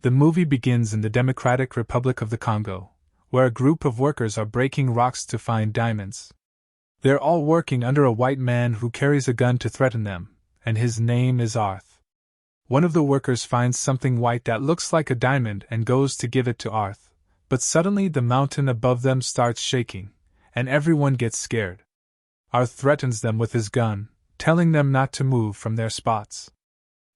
The movie begins in the Democratic Republic of the Congo, where a group of workers are breaking rocks to find diamonds. They're all working under a white man who carries a gun to threaten them, and his name is Arth. One of the workers finds something white that looks like a diamond and goes to give it to Arth, but suddenly the mountain above them starts shaking, and everyone gets scared. Arth threatens them with his gun, telling them not to move from their spots.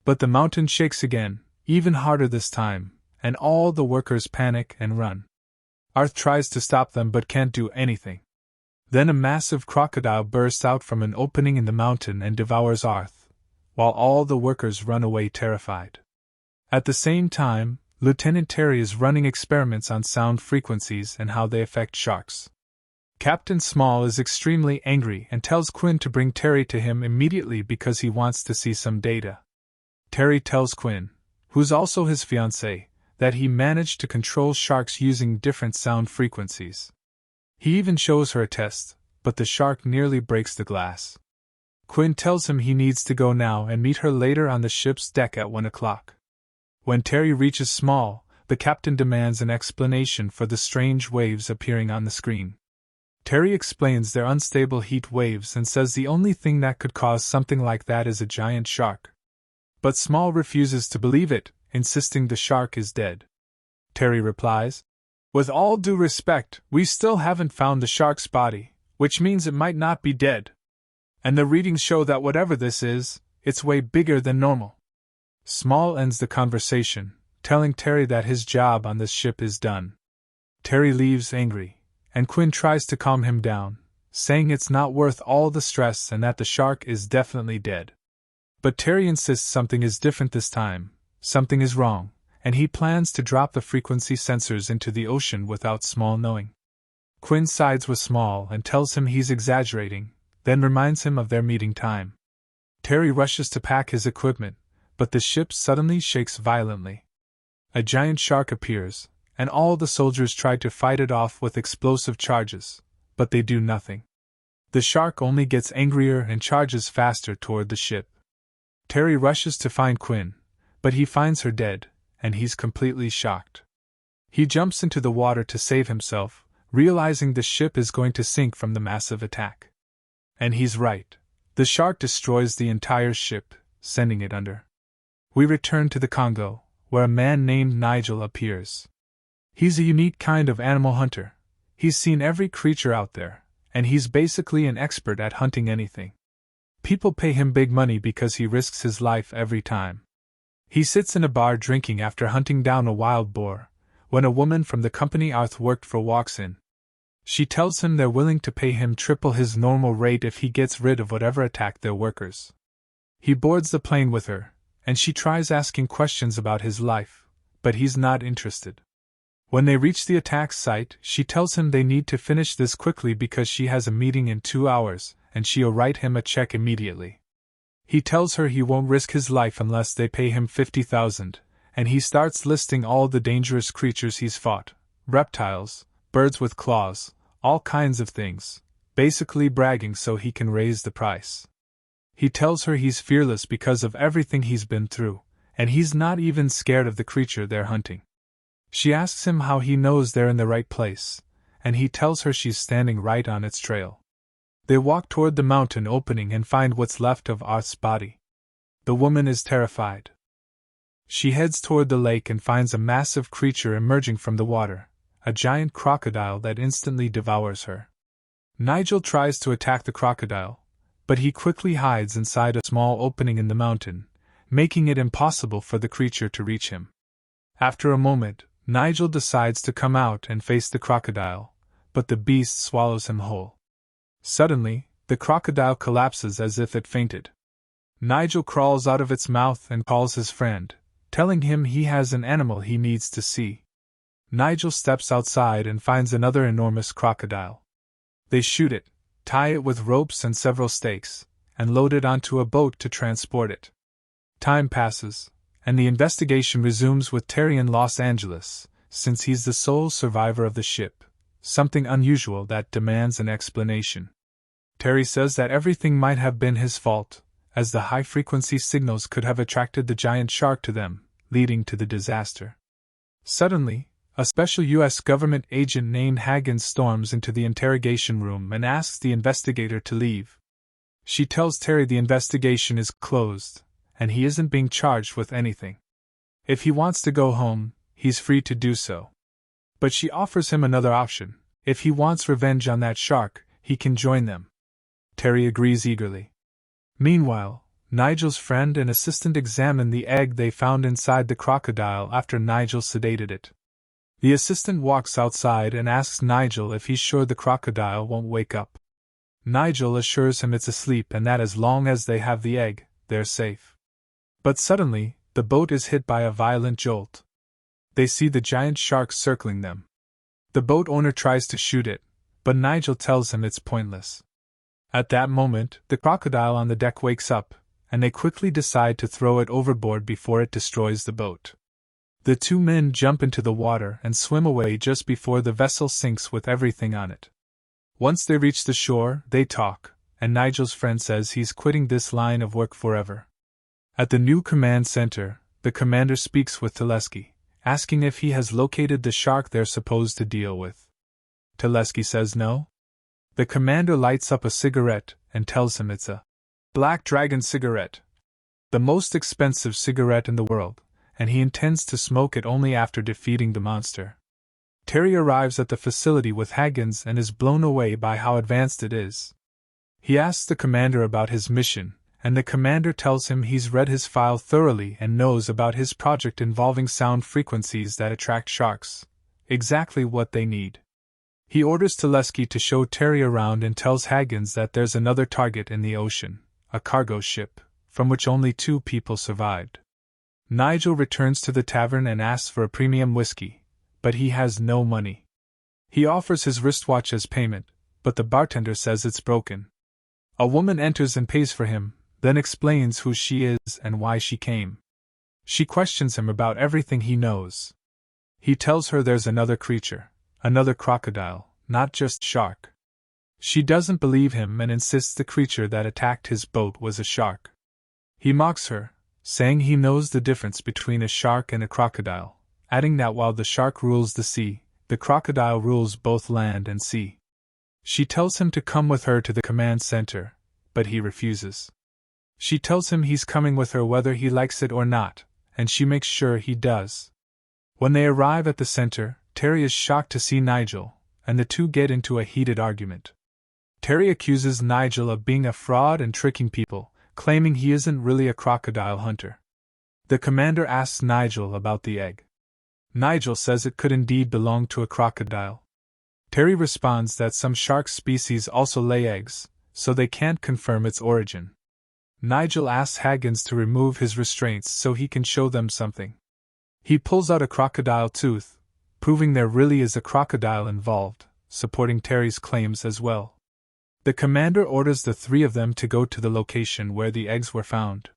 But the mountain shakes again, even harder this time, and all the workers panic and run. Arth tries to stop them but can't do anything. Then a massive crocodile bursts out from an opening in the mountain and devours Arth, while all the workers run away terrified. At the same time, Lieutenant Terry is running experiments on sound frequencies and how they affect sharks. Captain Small is extremely angry and tells Quinn to bring Terry to him immediately because he wants to see some data. Terry tells Quinn, who's also his fiancée, that he managed to control sharks using different sound frequencies. He even shows her a test, but the shark nearly breaks the glass. Quinn tells him he needs to go now and meet her later on the ship's deck at 1 o'clock. When Terry reaches Small, the captain demands an explanation for the strange waves appearing on the screen. Terry explains they're unstable heat waves and says the only thing that could cause something like that is a giant shark. But Small refuses to believe it, insisting the shark is dead. Terry replies, "With all due respect, we still haven't found the shark's body, which means it might not be dead. And the readings show that whatever this is, it's way bigger than normal." Small ends the conversation, telling Terry that his job on this ship is done. Terry leaves angry, and Quinn tries to calm him down, saying it's not worth all the stress and that the shark is definitely dead. But Terry insists something is different this time, something is wrong, and he plans to drop the frequency sensors into the ocean without Small knowing. Quinn sides with Small and tells him he's exaggerating, then reminds him of their meeting time. Terry rushes to pack his equipment, but the ship suddenly shakes violently. A giant shark appears, and all the soldiers try to fight it off with explosive charges, but they do nothing. The shark only gets angrier and charges faster toward the ship. Terry rushes to find Quinn, but he finds her dead, and he's completely shocked. He jumps into the water to save himself, realizing the ship is going to sink from the massive attack. And he's right. The shark destroys the entire ship, sending it under. We return to the Congo, where a man named Nigel appears. He's a unique kind of animal hunter. He's seen every creature out there, and he's basically an expert at hunting anything. People pay him big money because he risks his life every time. He sits in a bar drinking after hunting down a wild boar, when a woman from the company Arth worked for walks in. She tells him they're willing to pay him triple his normal rate if he gets rid of whatever attacked their workers. He boards the plane with her, and she tries asking questions about his life, but he's not interested. When they reach the attack site, she tells him they need to finish this quickly because she has a meeting in 2 hours, and she'll write him a check immediately. He tells her he won't risk his life unless they pay him $50,000, and he starts listing all the dangerous creatures he's fought: reptiles, birds with claws, all kinds of things, basically bragging so he can raise the price. He tells her he's fearless because of everything he's been through, and he's not even scared of the creature they're hunting. She asks him how he knows they're in the right place, and he tells her she's standing right on its trail. They walk toward the mountain opening and find what's left of Arth's body. The woman is terrified. She heads toward the lake and finds a massive creature emerging from the water, a giant crocodile that instantly devours her. Nigel tries to attack the crocodile, but he quickly hides inside a small opening in the mountain, making it impossible for the creature to reach him. After a moment, Nigel decides to come out and face the crocodile, but the beast swallows him whole. Suddenly, the crocodile collapses as if it fainted. Nigel crawls out of its mouth and calls his friend, telling him he has an animal he needs to see. Nigel steps outside and finds another enormous crocodile. They shoot it, tie it with ropes and several stakes, and load it onto a boat to transport it. Time passes, and the investigation resumes with Terry in Los Angeles, since he's the sole survivor of the ship, something unusual that demands an explanation. Terry says that everything might have been his fault, as the high-frequency signals could have attracted the giant shark to them, leading to the disaster. Suddenly, a special U.S. government agent named Haggins storms into the interrogation room and asks the investigator to leave. She tells Terry the investigation is closed, and he isn't being charged with anything. If he wants to go home, he's free to do so. But she offers him another option. If he wants revenge on that shark, he can join them. Terry agrees eagerly. Meanwhile, Nigel's friend and assistant examine the egg they found inside the crocodile after Nigel sedated it. The assistant walks outside and asks Nigel if he's sure the crocodile won't wake up. Nigel assures him it's asleep and that as long as they have the egg, they're safe. But suddenly, the boat is hit by a violent jolt. They see the giant shark circling them. The boat owner tries to shoot it, but Nigel tells him it's pointless. At that moment, the crocodile on the deck wakes up, and they quickly decide to throw it overboard before it destroys the boat. The two men jump into the water and swim away just before the vessel sinks with everything on it. Once they reach the shore, they talk, and Nigel's friend says he's quitting this line of work forever. At the new command center, the commander speaks with Teleski, asking if he has located the shark they're supposed to deal with. Teleski says no. The commander lights up a cigarette and tells him it's a Black Dragon cigarette, the most expensive cigarette in the world, and he intends to smoke it only after defeating the monster. Terry arrives at the facility with Haggins and is blown away by how advanced it is. He asks the commander about his mission, and the commander tells him he's read his file thoroughly and knows about his project involving sound frequencies that attract sharks, exactly what they need. He orders Teleski to show Terry around and tells Haggins that there's another target in the ocean, a cargo ship, from which only 2 people survived. Nigel returns to the tavern and asks for a premium whiskey, but he has no money. He offers his wristwatch as payment, but the bartender says it's broken. A woman enters and pays for him, then explains who she is and why she came. She questions him about everything he knows. He tells her there's another creature, another crocodile, not just shark. She doesn't believe him and insists the creature that attacked his boat was a shark. He mocks her, saying he knows the difference between a shark and a crocodile, adding that while the shark rules the sea, the crocodile rules both land and sea. She tells him to come with her to the command center, but he refuses. She tells him he's coming with her whether he likes it or not, and she makes sure he does. When they arrive at the center, Terry is shocked to see Nigel, and the two get into a heated argument. Terry accuses Nigel of being a fraud and tricking people, claiming he isn't really a crocodile hunter. The commander asks Nigel about the egg. Nigel says it could indeed belong to a crocodile. Terry responds that some shark species also lay eggs, so they can't confirm its origin. Nigel asks Haggins to remove his restraints so he can show them something. He pulls out a crocodile tooth, proving there really is a crocodile involved, supporting Terry's claims as well. The commander orders the 3 of them to go to the location where the eggs were found.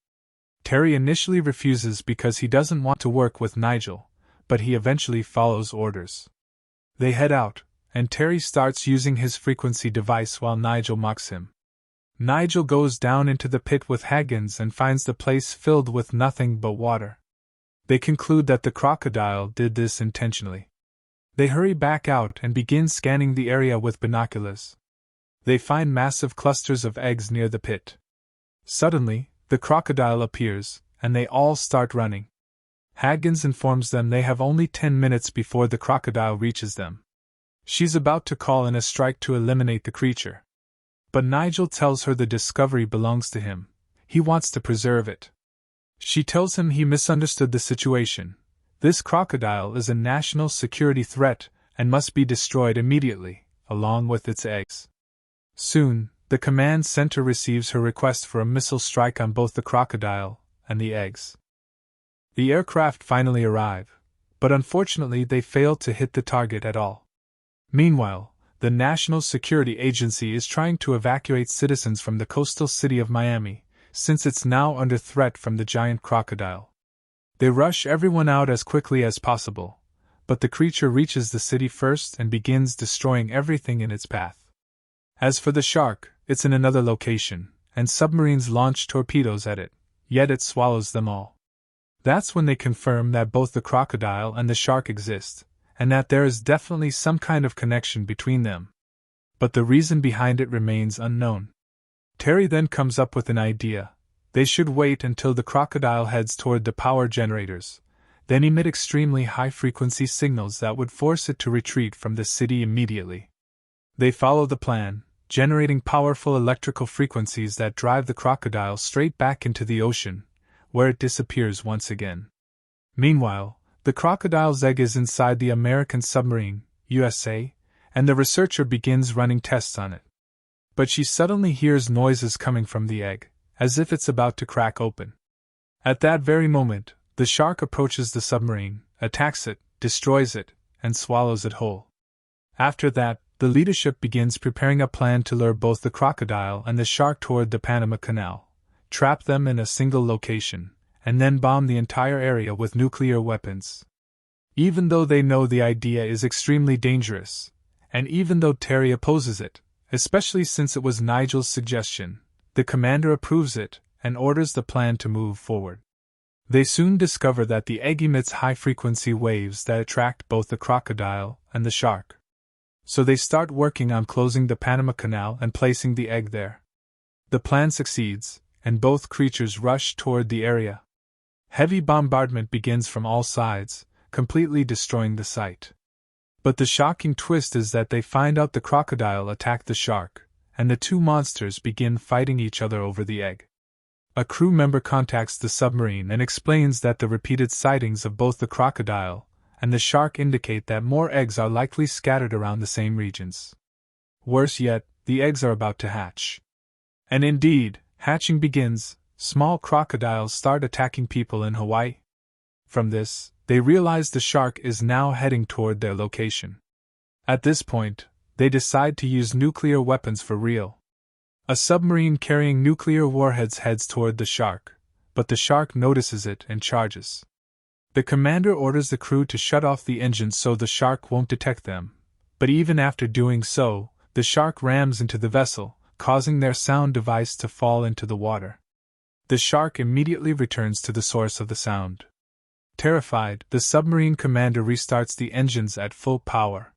Terry initially refuses because he doesn't want to work with Nigel, but he eventually follows orders. They head out, and Terry starts using his frequency device while Nigel mocks him. Nigel goes down into the pit with Haggins and finds the place filled with nothing but water. They conclude that the crocodile did this intentionally. They hurry back out and begin scanning the area with binoculars. They find massive clusters of eggs near the pit. Suddenly, the crocodile appears, and they all start running. Haggins informs them they have only 10 minutes before the crocodile reaches them. She's about to call in a strike to eliminate the creature. But Nigel tells her the discovery belongs to him. He wants to preserve it. She tells him he misunderstood the situation. This crocodile is a national security threat and must be destroyed immediately, along with its eggs. Soon, the command center receives her request for a missile strike on both the crocodile and the eggs. The aircraft finally arrive, but unfortunately they fail to hit the target at all. Meanwhile, the National Security Agency is trying to evacuate citizens from the coastal city of Miami, since it's now under threat from the giant crocodile. They rush everyone out as quickly as possible, but the creature reaches the city first and begins destroying everything in its path. As for the shark, it's in another location, and submarines launch torpedoes at it, yet it swallows them all. That's when they confirm that both the crocodile and the shark exist, and that there is definitely some kind of connection between them. But the reason behind it remains unknown. Terry then comes up with an idea. They should wait until the crocodile heads toward the power generators, then emit extremely high-frequency signals that would force it to retreat from the city immediately. They follow the plan, generating powerful electrical frequencies that drive the crocodile straight back into the ocean, where it disappears once again. Meanwhile, the crocodile's egg is inside the American submarine, USA, and the researcher begins running tests on it. But she suddenly hears noises coming from the egg, as if it's about to crack open. At that very moment, the shark approaches the submarine, attacks it, destroys it, and swallows it whole. After that, the leadership begins preparing a plan to lure both the crocodile and the shark toward the Panama Canal, trap them in a single location, and then bomb the entire area with nuclear weapons. Even though they know the idea is extremely dangerous, and even though Terry opposes it, especially since it was Nigel's suggestion, the commander approves it and orders the plan to move forward. They soon discover that the egg emits high-frequency waves that attract both the crocodile and the shark. So they start working on closing the Panama Canal and placing the egg there. The plan succeeds, and both creatures rush toward the area. Heavy bombardment begins from all sides, completely destroying the site. But the shocking twist is that they find out the crocodile attacked the shark, and the two monsters begin fighting each other over the egg. A crew member contacts the submarine and explains that the repeated sightings of both the crocodile and the shark indicate that more eggs are likely scattered around the same regions. Worse yet, the eggs are about to hatch. And indeed, hatching begins. Small crocodiles start attacking people in Hawaii. From this, they realize the shark is now heading toward their location. At this point, they decide to use nuclear weapons for real. A submarine carrying nuclear warheads heads toward the shark, but the shark notices it and charges. The commander orders the crew to shut off the engines so the shark won't detect them, but even after doing so, the shark rams into the vessel, causing their sound device to fall into the water. The shark immediately returns to the source of the sound. Terrified, the submarine commander restarts the engines at full power.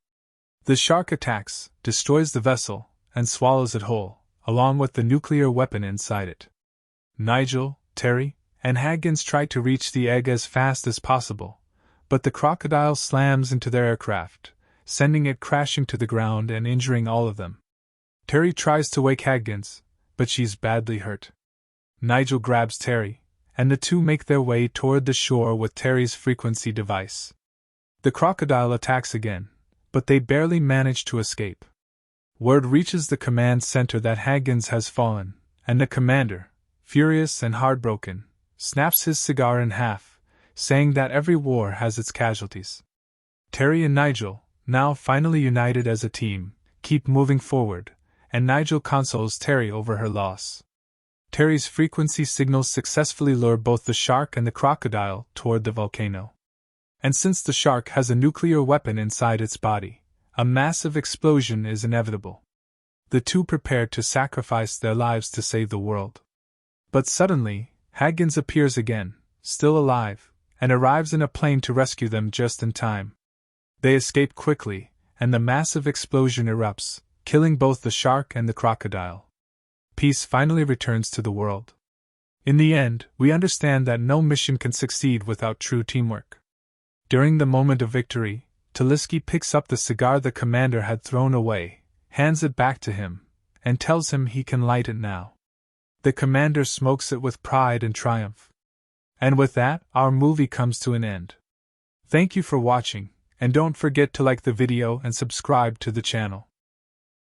The shark attacks, destroys the vessel, and swallows it whole, along with the nuclear weapon inside it. Nigel, Terry, and Haggins try to reach the egg as fast as possible, but the crocodile slams into their aircraft, sending it crashing to the ground and injuring all of them. Terry tries to wake Haggins, but she's badly hurt. Nigel grabs Terry, and the two make their way toward the shore with Terry's frequency device. The crocodile attacks again, but they barely manage to escape. Word reaches the command center that Haggins has fallen, and the commander, furious and heartbroken, snaps his cigar in half, saying that every war has its casualties. Terry and Nigel, now finally united as a team, keep moving forward, and Nigel consoles Terry over her loss. Terry's frequency signals successfully lure both the shark and the crocodile toward the volcano. And since the shark has a nuclear weapon inside its body, a massive explosion is inevitable. The two prepare to sacrifice their lives to save the world. But suddenly, Haggins appears again, still alive, and arrives in a plane to rescue them just in time. They escape quickly, and the massive explosion erupts, killing both the shark and the crocodile. Peace finally returns to the world. In the end, we understand that no mission can succeed without true teamwork. During the moment of victory, Taliski picks up the cigar the commander had thrown away, hands it back to him, and tells him he can light it now. The commander smokes it with pride and triumph. And with that, our movie comes to an end. Thank you for watching, and don't forget to like the video and subscribe to the channel.